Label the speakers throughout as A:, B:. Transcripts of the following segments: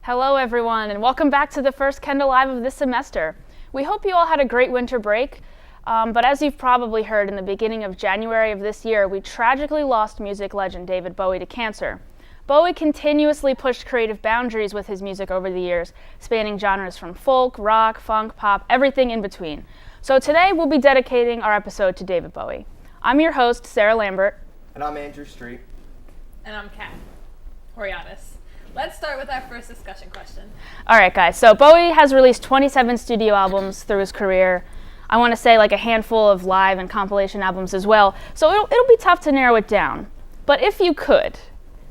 A: Hello everyone, and welcome back to the first Kendall Live of this semester. We hope you all had a great winter break, but as you've probably heard, in the beginning of January of this year, we tragically lost music legend David Bowie to cancer. Bowie continuously pushed creative boundaries with his music over the years, spanning genres from folk, rock, funk, pop, everything in between. So today we'll be dedicating our episode to David Bowie. I'm your host, Sara Lambert.
B: And I'm Andrew Street.
C: And I'm Kat Horiates. Let's start with our first discussion question.
A: All right, guys. So Bowie has released 27 studio albums through his career. I want to say like a handful of live and compilation albums as well. So it'll be tough to narrow it down. But if you could,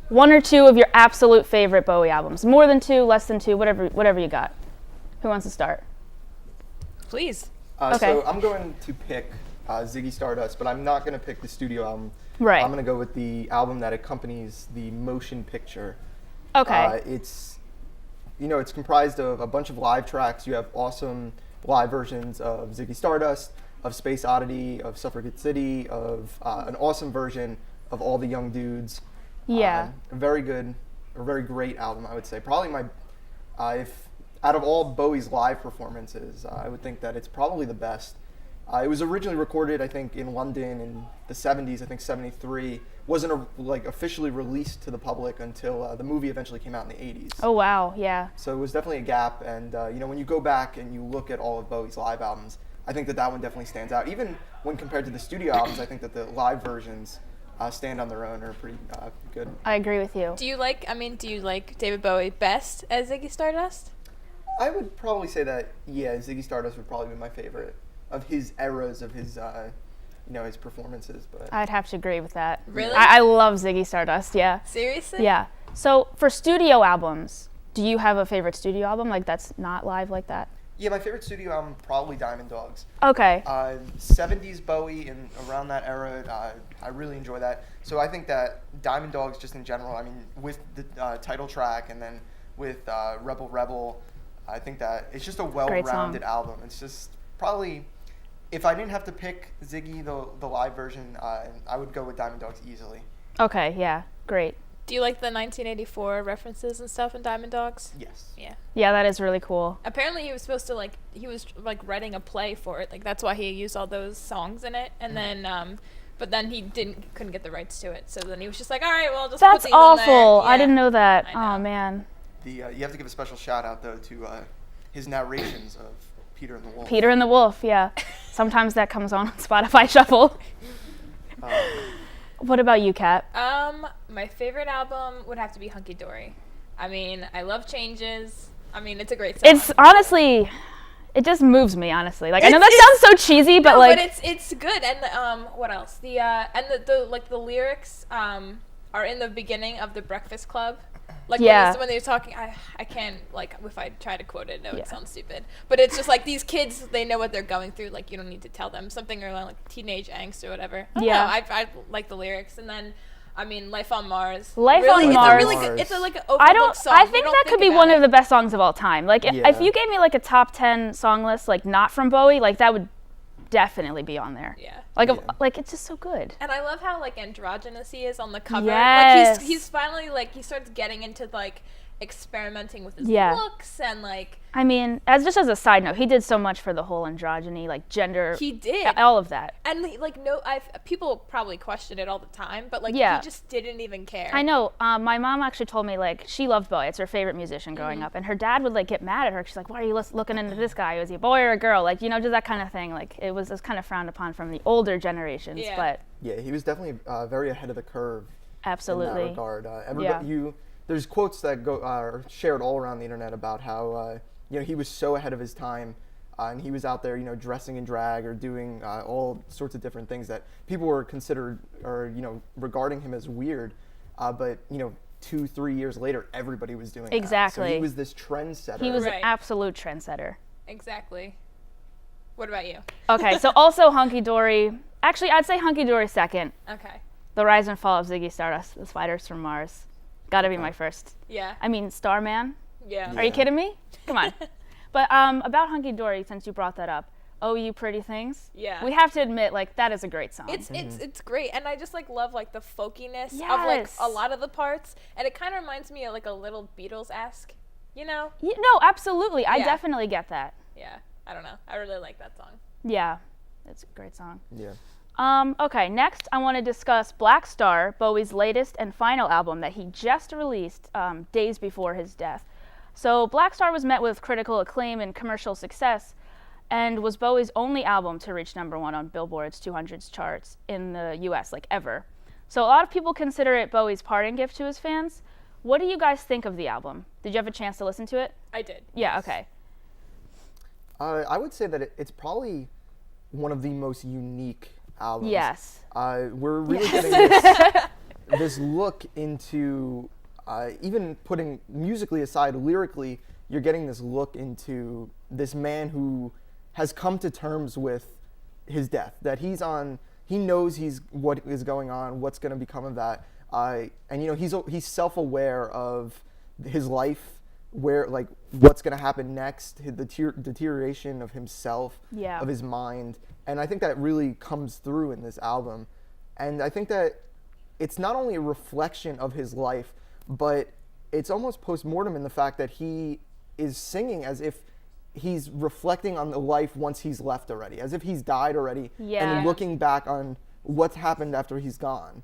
A: one or two of your absolute favorite Bowie albums, more than two, less than two, whatever you got. Who wants to start?
C: Please.
A: Okay.
B: So I'm going to pick Ziggy Stardust, but I'm not going to pick the studio album.
A: Right.
B: I'm going to go with the album that accompanies the motion picture.
A: Okay.
B: It's comprised of a bunch of live tracks. You have awesome live versions of Ziggy Stardust, of Space Oddity, of Suffragette City, of an awesome version of All the Young Dudes.
A: Yeah.
B: A very great album, I would say. Probably if out of all Bowie's live performances, I would think that it's probably the best. It was originally recorded, I think, in London in the 70s, I think 73. Wasn't officially released to the public until the movie eventually came out in the 80s.
A: Oh, wow, yeah.
B: So it was definitely a gap, and when you go back and you look at all of Bowie's live albums, I think that one definitely stands out. Even when compared to the studio albums, I think that the live versions stand on their own, are pretty good.
A: I agree with you.
C: Do you like David Bowie best as Ziggy Stardust?
B: I would probably say that, yeah, Ziggy Stardust would probably be my favorite of his eras of his his performances. But
A: I'd have to agree with that.
C: Really?
A: I love Ziggy Stardust, yeah.
C: Seriously?
A: Yeah. So for studio albums, do you have a favorite studio album that's not live like that?
B: Yeah, my favorite studio album, probably Diamond Dogs.
A: Okay.
B: 70s Bowie and around that era, I really enjoy that. So I think that Diamond Dogs, just in general, I mean, with the title track and then with Rebel Rebel, I think that it's just a well-rounded album. It's just probably, if I didn't have to pick Ziggy, the live version, I would go with Diamond Dogs easily.
A: Okay, yeah, great.
C: Do you like the 1984 references and stuff in Diamond Dogs?
B: Yes.
C: Yeah.
A: Yeah, that is really cool.
C: Apparently he was supposed to writing a play for it. Like that's why he used all those songs in it. And then but then he couldn't get the rights to it. So then he was just like, all right, well, just
A: That's
C: put these on there.
A: awful.
C: Yeah.
A: I didn't know that.
C: I know.
A: Oh man.
B: You have to give a special shout out though to his narrations of Peter and the Wolf.
A: Peter and the Wolf, yeah. Sometimes that comes on Spotify Shuffle. What about you, Kat?
C: My favorite album would have to be Hunky Dory. I mean, I love Changes. I mean, it's a great song.
A: It's honestly, it just moves me, honestly. Like, I know that sounds so cheesy, but
C: but it's good. And what else? The lyrics are in the beginning of The Breakfast Club. Like when they're talking, I can't, if I try to quote it, it sounds stupid. But it's just like these kids, they know what they're going through. Like, you don't need to tell them something around like teenage angst or whatever. I like the lyrics. And then, I mean, Life on Mars.
A: Life on Mars.
C: It's a really good, it's an overlooked song.
A: I think that could be one of the best songs of all time. Like, if you gave me like a top 10 song list, like not from Bowie, like that would definitely be on there.
C: Yeah.
A: Like it's just so good.
C: And I love how like androgynous he is on the cover.
A: Yes.
C: Like he's finally he starts getting into experimenting with his looks and
A: I mean, as a side note, he did so much for the whole androgyny, gender.
C: He did
A: all of that.
C: And people probably question it all the time, but he just didn't even care.
A: I know. My mom actually told me she loved Bowie. It's her favorite musician growing up, and her dad would get mad at her. She's like, "Why are you looking into this guy? Was he a boy or a girl?" Just that kind of thing. It was kind of frowned upon from the older generations.
C: Yeah.
A: But
B: yeah, he was definitely very ahead of the curve.
A: Absolutely.
B: In that regard, there's quotes that are shared all around the internet about how he was so ahead of his time, and he was out there dressing in drag or doing all sorts of different things that people were considered or regarding him as weird, but 2-3 years later everybody was doing
A: exactly.
B: That. So he was this trendsetter.
A: He was an absolute trendsetter.
C: Exactly. What about you?
A: Okay, so also Hunky Dory. Actually, I'd say Hunky Dory second.
C: Okay.
A: The Rise and Fall of Ziggy Stardust, The Spiders from Mars. Gotta be my first.
C: Yeah.
A: I mean, Starman.
C: Yeah.
A: Are you kidding me? Come on. But about Hunky Dory, since you brought that up, Oh You Pretty Things.
C: Yeah.
A: We have to admit, that is a great song.
C: It's great, and I just love the folkiness
A: Yes.
C: of a lot of the parts, and it kind of reminds me of a little Beatles-esque. you know?
A: No, absolutely. I
C: Yeah.
A: definitely get that.
C: Yeah, I don't know. I really like that song.
A: Yeah, it's a great song.
B: Yeah.
A: Okay, next I want to discuss Blackstar, Bowie's latest and final album that he just released days before his death. So Blackstar was met with critical acclaim and commercial success, and was Bowie's only album to reach #1 on Billboard's 200s charts in the US, like ever. So a lot of people consider it Bowie's parting gift to his fans. What do you guys think of the album? Did you have a chance to listen to it?
C: I did.
A: Yeah,
C: yes.
A: okay.
B: I would say that it's probably one of the most unique albums.
A: Yes.
B: We're really getting this look into, even putting musically aside, lyrically, you're getting this look into this man who has come to terms with his death, that he knows what is going on, what's going to become of that. And he's self-aware of his life, where like what's going to happen next, the deterioration of himself, of his mind. And I think that really comes through in this album. And I think that it's not only a reflection of his life, but it's almost post-mortem in the fact that he is singing as if he's reflecting on the life once he's left already, as if he's died already, and looking back on what's happened after he's gone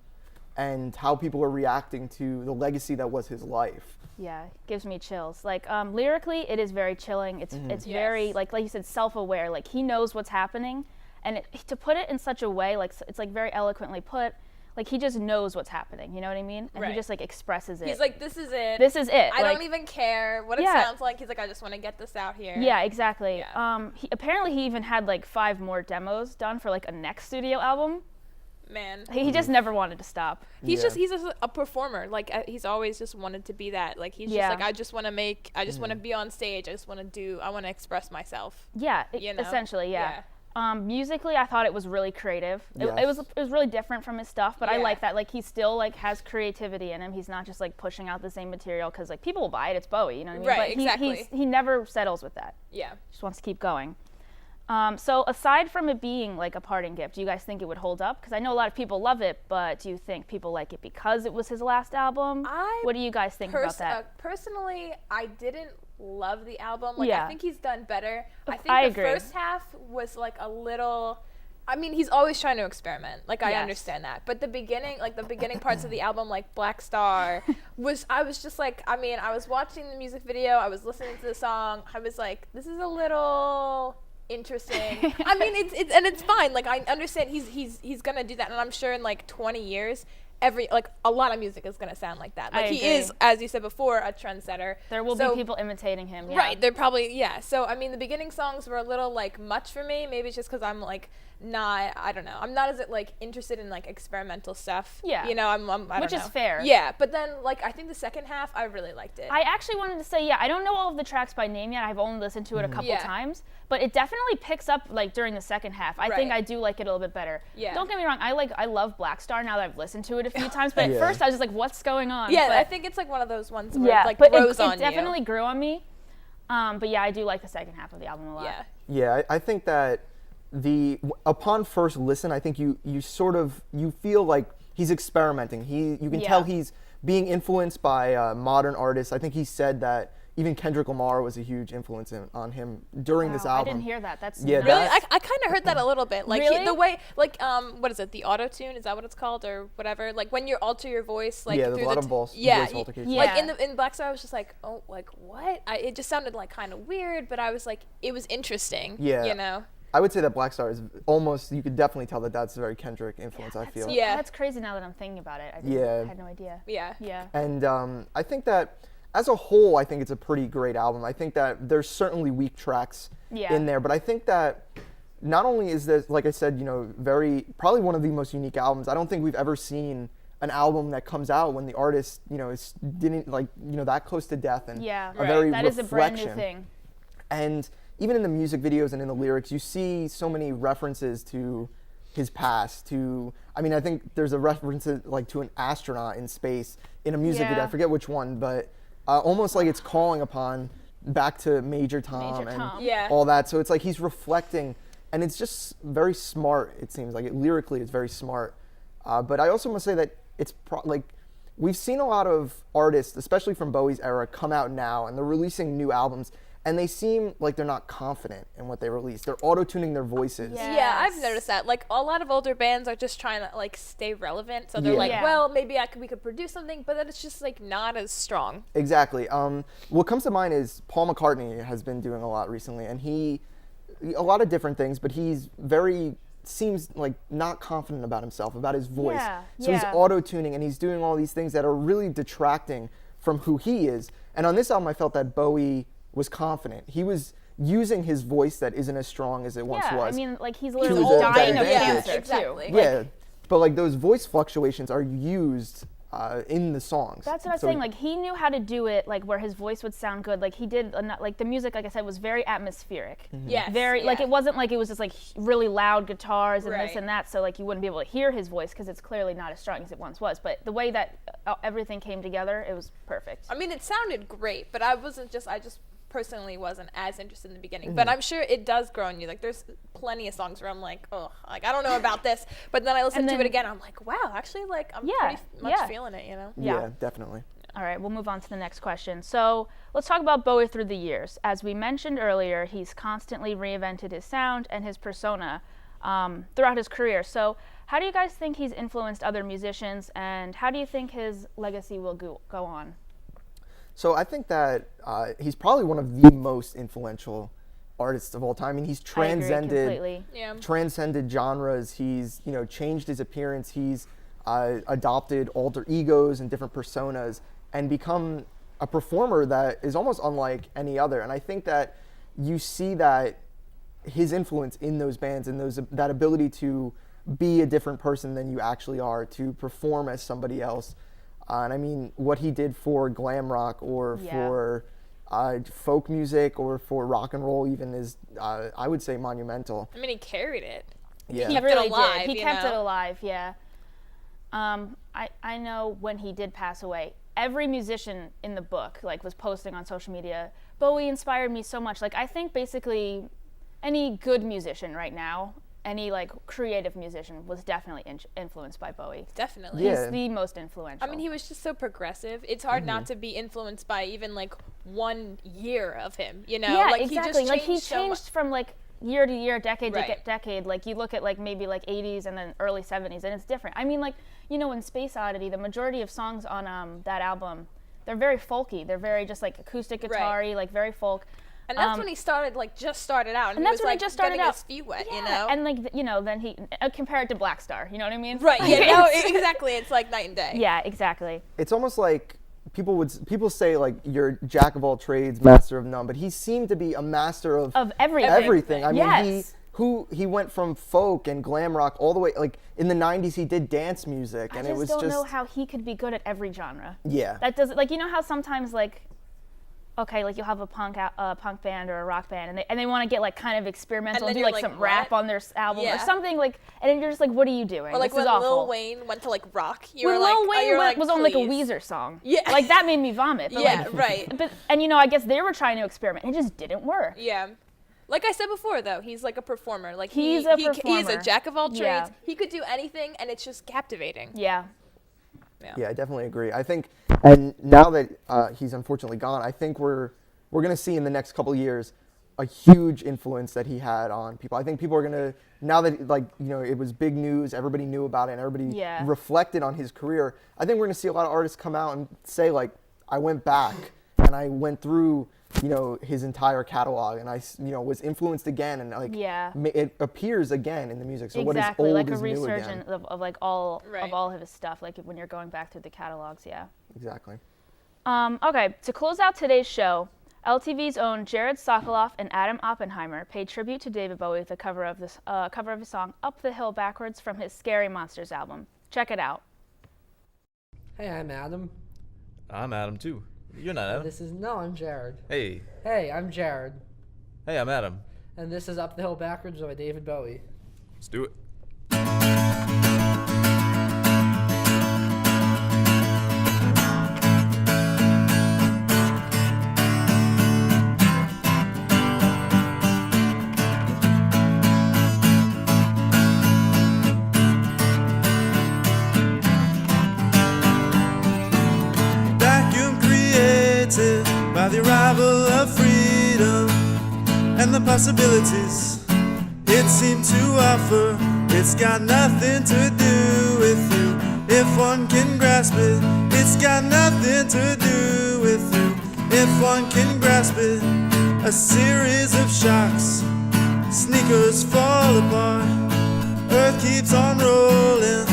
B: and how people are reacting to the legacy that was his life.
A: Yeah, it gives me chills. Like lyrically, it is very chilling. It's very like you said, self-aware. Like he knows what's happening, and to put it in such a way, like it's like very eloquently put. Like he just knows what's happening. You know what I mean? And he just like expresses it.
C: He's like, this is it.
A: This is it.
C: I don't even care what it sounds like. He's like, I just want to get this out here.
A: Yeah, exactly.
C: Yeah.
A: Apparently he even had like 5 more demos done for like a next studio album.
C: Man,
A: he just never wanted to stop.
C: He's just a performer. Like he's always just wanted to be that. Like he's just like, I just want to be on stage. I want to express myself.
A: Yeah, essentially, yeah. Musically, I thought it was really creative. It was really different from his stuff, but I like that. Like he still like has creativity in him. He's not just like pushing out the same material because like people will buy it. It's Bowie, you know what I mean?
C: Right,
A: but
C: exactly.
A: He never settles with that.
C: Yeah,
A: just wants to keep going. So aside from it being like a parting gift, do you guys think it would hold up? Because I know a lot of people love it, but do you think people like it because it was his last album? What do you guys think about that?
C: Personally, I didn't love the album. Like I think he's done better. I think
A: I
C: the
A: agree.
C: first half was like a little. I mean, he's always trying to experiment. Like I understand that, but the beginning parts of the album, like Blackstar, I was just like, I mean, I was watching the music video, I was listening to the song, I was like, this is a little interesting. I mean, it's fine. Like I understand he's gonna do that, and I'm sure in like 20 years. A lot of music is going to sound like that. Like he is, as you said before, a trendsetter.
A: There will be people imitating him. Yeah.
C: Right. They're probably, So, I mean, the beginning songs were a little like much for me. Maybe it's just because I'm like I don't know. I'm not as like interested in like experimental stuff.
A: Yeah.
C: You know, I don't know.
A: Which is fair.
C: Yeah. But then like, I think the second half, I really liked it.
A: I actually wanted to say, I don't know all of the tracks by name yet. I've only listened to it a couple times, but it definitely picks up like during the second half. I think I do like it a little bit better.
C: Yeah.
A: Don't get me wrong. I love Blackstar now that I've listened to it a few times, but at first I was just like, what's going on?
C: Yeah.
A: But,
C: I think it's like one of those ones where it like grows on you.
A: It definitely grew on me. But I do like the second half of the album a lot.
C: Yeah.
B: Yeah, I think that upon first listen, I think you feel like he's experimenting. You can tell he's being influenced by modern artists. I think he said that even Kendrick Lamar was a huge influence on him during this album.
A: I didn't hear that. That's
C: really. I kind of heard that a little bit. Like
A: really?
C: The way, like what is it? The auto tune, is that what it's called, or whatever? Like when you alter your voice, like
B: there's
C: through
B: a lot of voice altercation.
C: Like in Blackstar, I was just like, oh, like what? It just sounded like kind of weird, but I was like, it was interesting.
B: Yeah.
C: You know.
B: I would say that Blackstar is almost, you could definitely tell that that's a very Kendrick influence, I feel.
C: Yeah.
A: That's crazy now that I'm thinking about it. I had no idea.
C: Yeah.
A: Yeah.
B: And I think that as a whole, I think it's a pretty great album. I think that there's certainly weak tracks in there, but I think that not only is this, like I said, probably one of the most unique albums. I don't think we've ever seen an album that comes out when the artist, didn't that close to death and very
A: that
B: reflection.
A: is a brand new thing.
B: And even in the music videos and in the lyrics, you see so many references to his past. I think there's a reference to an astronaut in space in a music video. I forget which one, but almost like it's calling upon back to Major Tom and all that. So it's like he's reflecting, and it's just very smart. It seems like lyrically, it's very smart. But I also must say that it's we've seen a lot of artists, especially from Bowie's era, come out now and they're releasing new albums, and they seem like they're not confident in what they release. They're auto-tuning their voices.
A: Yeah.
C: Yeah, I've noticed that. Like, a lot of older bands are just trying to, like, stay relevant. So they're like,
A: Yeah.
C: well, maybe we could produce something, but then it's just, like, not as strong.
B: Exactly. What comes to mind is Paul McCartney has been doing a lot recently, and a lot of different things, but seems like not confident about himself, about his voice.
A: Yeah,
B: So he's
A: yeah.
B: auto-tuning and he's doing all these things that are really detracting from who he is. And on this album, I felt that Bowie was confident. He was using his voice that isn't as strong as it once
A: Yeah,
B: was.
A: I mean, like he's
B: To
A: literally
B: his
A: dying of
B: advantage.
A: cancer
C: Exactly.
A: too.
B: Yeah, but like those voice fluctuations are used in the songs.
A: That's what I was saying. Like he knew how to do it, like where his voice would sound good. Like he did, like the music, like I said, was very atmospheric.
C: Yes.
A: Very like
C: yeah.
A: it wasn't like it was just like really loud guitars and this
C: Right.
A: and that. So like you wouldn't be able to hear his voice because it's clearly not as strong as it once was. But the way that everything came together, it was perfect.
C: I mean, it sounded great, but I just personally wasn't as interested in the beginning. But I'm sure it does grow on you. Like, there's plenty of songs where I'm like, oh, like, I don't know about this. But then I listen
A: And
C: to
A: then-
C: it again, I'm like, wow, actually, like, I'm
A: Yeah,
C: pretty much
A: yeah.
C: feeling it, you know?
B: Yeah, definitely.
A: All right, we'll move on to the next question. So let's talk about Bowie through the years. As we mentioned earlier, he's constantly reinvented his sound and his persona throughout his career. So how do you guys think he's influenced other musicians, and how do you think his legacy will go on?
B: So I think that he's probably one of the most influential artists of all time. I mean, he's
A: I agree completely.
C: Yeah.
B: transcended genres. He's changed his appearance. He's adopted alter egos and different personas and become a performer that is almost unlike any other. And I think that you see that his influence in those bands and that ability to be a different person than you actually are, to perform as somebody else. And I mean, what he did for glam rock or
A: Yeah.
B: for folk music or for rock and roll even is, I would say, monumental.
C: I mean, he carried it.
B: Yeah.
A: He
C: kept it
A: really
C: alive,
A: did. He
C: you
A: kept it
C: know?
A: alive, yeah. I know when he did pass away, every musician in the book like was posting on social media, Bowie inspired me so much. Like I think basically any good musician right now, any like creative musician was definitely influenced by Bowie.
C: Definitely.
B: Yeah.
A: He's the most influential.
C: I mean, he was just so progressive. It's hard not to be influenced by even, like, 1 year of him, you know?
A: yeah,
C: like,
A: exactly.
C: He just
A: Like he
C: changed so much.
A: changed from like year to year, decade
C: Right.
A: to decade. Like you look at like maybe like 80s and then early 70s, and it's different. I mean, like in Space Oddity, the majority of songs on that album, they're very folky. They're very just like acoustic
C: Right.
A: guitar-y, like very folk.
C: And that's when he started, like, just started out. And,
A: And
C: he
A: that's
C: was,
A: when he
C: like,
A: just started
C: getting
A: out.
C: his feet wet,
A: Yeah,
C: you know?
A: and like then he compared to Blackstar. You know what I mean?
C: Right,
A: Like,
C: yeah, no,
A: it's-
C: exactly. It's like night and day.
A: yeah, exactly.
B: It's almost like people say like you're jack of all trades, master of none, but he seemed to be a master of
A: Everything.
B: everything. I mean,
A: Yes.
B: he went from folk and glam rock all the way, like in the 90s he did dance music,
A: I
B: and
A: just
B: it was
A: don't
B: just
A: know how he could be good at every genre.
B: yeah.
A: That does like how sometimes like okay, like you'll have a punk band or a rock band, and they want to get like kind of experimental
C: And
A: and,
C: then
A: do
C: you're
A: like
C: like,
A: some rap
C: what?
A: on their album or
C: Yeah.
A: something like, and then you're just like, what are you doing?
C: Or like
A: this
C: when
A: is awful.
C: Lil Wayne went to like rock, you
A: when
C: were like,
A: Lil Wayne was on like a
C: please.
A: Weezer song,
C: Yeah.
A: like that made me vomit. But,
C: Yeah,
A: like,
C: right.
A: But I guess they were trying to experiment. It just didn't work.
C: Yeah. Like I said before, though, he's like a performer. Like
A: He's
C: he,
A: a
C: He's a
A: performer.
C: jack of all trades.
A: Yeah.
C: He could do anything, and it's just captivating.
A: Yeah.
B: Yeah, I definitely agree. I think, and now that he's unfortunately gone, I think we're going to see in the next couple of years a huge influence that he had on people. I think people are going to, now that it was big news, everybody knew about it, and everybody
A: Yeah.
B: reflected on his career. I think we're going to see a lot of artists come out and say like, I went back and I went through, his entire catalog, and I, was influenced again, and like,
A: Yeah.
B: it appears again in the music. So what is
A: Exactly,
B: old
A: like a
B: is new again.
A: resurgence of like all
C: Right.
A: of all of his stuff. Like when you're going back through the catalogs, yeah.
B: Exactly.
A: Okay, to close out today's show, LTV's own Jared Sokoloff and Adam Oppenheimer paid tribute to David Bowie with a cover of his song "Up the Hill Backwards" from his Scary Monsters album. Check it out.
D: Hey, I'm Adam.
E: I'm Adam too. You're not Adam.
D: I'm Jared.
E: Hey.
D: Hey, I'm Jared.
E: Hey, I'm Adam.
D: And this is Up the Hill Backwards by David Bowie.
E: Let's do it.
F: the possibilities it seemed to offer. It's got nothing to do with you. If one can grasp it, it's got nothing to do with you. If one can grasp it, a series of shocks. Sneakers fall apart, earth keeps on rolling,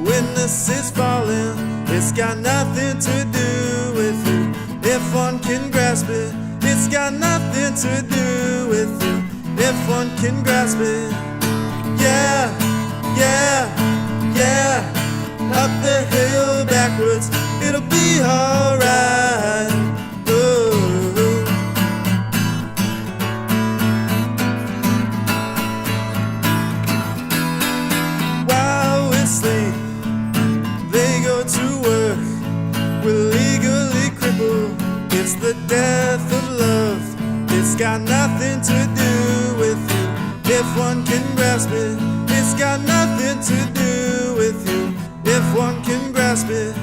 F: witnesses falling. It's got nothing to do with you. If one can grasp it, it's got nothing to do with you. If one can grasp it, yeah, yeah, yeah. Up the hill backwards, it'll be alright. Oh. While we sleep, they go to work. We're legally crippled. It's the death of love. It's got nothing to do with you. If one can grasp it, it's got nothing to do with you. If one can grasp it,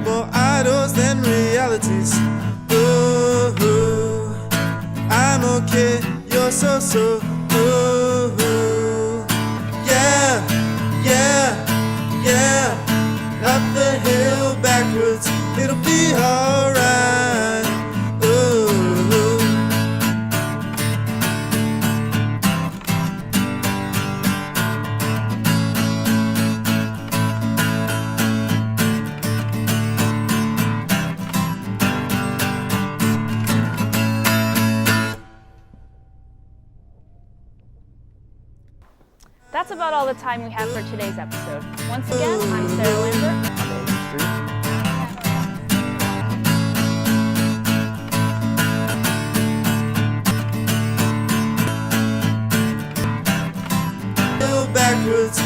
F: more idols than realities. Oh, oh. I'm okay, you're so. Oh, oh. Yeah, yeah, yeah. Up the hill backwards, it'll be alright. Oh, oh.
A: That's about all the time we have for today's episode. Once again, I'm Sara Lambert.
F: Backwards.